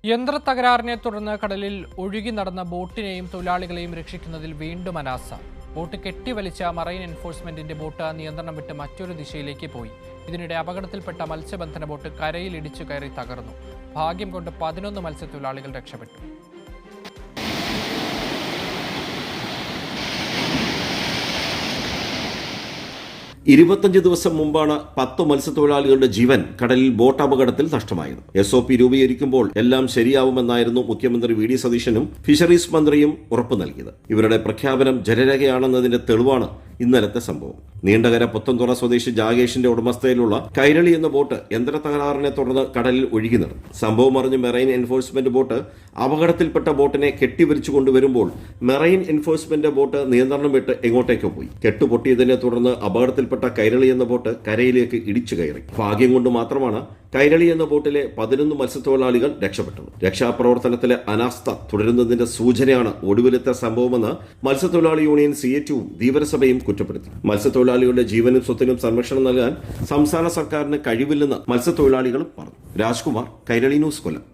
യന്ത്രത്തകരാറിനെ തുടർന്ന് കടലിൽ ഒഴുകി നടന്ന ബോട്ടിനെയും തൊഴിലാളികളെയും രക്ഷിക്കുന്നതിൽ വീണ്ടും അനാസ്ഥ. ബോട്ട് കെട്ടിവലിച്ച മറൈൻ എൻഫോഴ്സ്മെന്റിന്റെ ബോട്ട് നിയന്ത്രണം വിട്ട് മറ്റൊരു ദിശയിലേക്ക് പോയി. ഇതിനിടെ അപകടത്തിൽപ്പെട്ട മത്സ്യബന്ധന ബോട്ട് കരയിൽ ഇടിച്ചു കയറി തകർന്നു. ഭാഗ്യം കൊണ്ട് 11 മത്സ്യത്തൊഴിലാളികൾ രക്ഷപ്പെട്ടു. 25 ദിവസം മുമ്പാണ് 10 മത്സ്യത്തൊഴിലാളികളുടെ ജീവൻ കടലിൽ ബോട്ട് അപകടത്തിൽ നഷ്ടമായത്. SOP രൂപീകരിക്കുമ്പോൾ എല്ലാം ശരിയാവുമെന്നായിരുന്നു മുഖ്യമന്ത്രി വി ഡി സതീശനും ഫിഷറീസ് മന്ത്രിയും ഉറപ്പു നൽകിയത്. ഇവരുടെ പ്രഖ്യാപനം ജനരേഖയാണെന്നതിന്റെ തെളിവാണ് ഇന്നലത്തെ സംഭവം. നീണ്ടകര പുത്തൻതുറ സ്വദേശി ജാഗേഷിന്റെ ഉടമസ്ഥയിലുള്ള കൈരളി എന്ന ബോട്ട് യന്ത്ര തകരാറിനെ തുടർന്ന് കടലിൽ ഒഴുകി നടന്നു. സംഭവം അറിഞ്ഞ് മെറൈൻ എൻഫോഴ്സ്മെന്റ് ബോട്ട് അപകടത്തിൽപ്പെട്ട ബോട്ടിനെ കെട്ടിവരിച്ചു കൊണ്ടുവരുമ്പോൾ മെറൈൻ എൻഫോഴ്സ്മെന്റ് ബോട്ട് നിയന്ത്രണം വിട്ട് എങ്ങോട്ടേക്കോ പോയി. കെട്ടുപൊട്ടിയതിനെ തുടർന്ന് അപകടത്തിൽപ്പെട്ട കൈരളി എന്ന ബോട്ട് കരയിലേക്ക് ഇടിച്ചു കയറി. ഭാഗ്യം കൊണ്ട് മാത്രമാണ് കൈരളി എന്ന ബോട്ടിലെ 11 മത്സ്യത്തൊഴിലാളികൾ രക്ഷപ്പെട്ടത്. രക്ഷാപ്രവർത്തനത്തിലെ അനാസ്ഥ തുടരുന്നതിന്റെ സൂചനയാണ് ഒടുവിലത്തെ സംഭവമെന്ന് മത്സ്യത്തൊഴിലാളി യൂണിയൻ CATUവും ധീവരസഭയും കുറ്റപ്പെടുത്തി. മത്സ്യത്തൊഴിലാളികളുടെ ജീവനും സ്വത്തിനും സംരക്ഷണം നൽകാൻ സംസ്ഥാന സർക്കാരിന് കഴിവില്ലെന്ന് മത്സ്യത്തൊഴിലാളികളും പറഞ്ഞു. രാജ്കുമാർ, കൈരളി ന്യൂസ്, കൊല്ലം.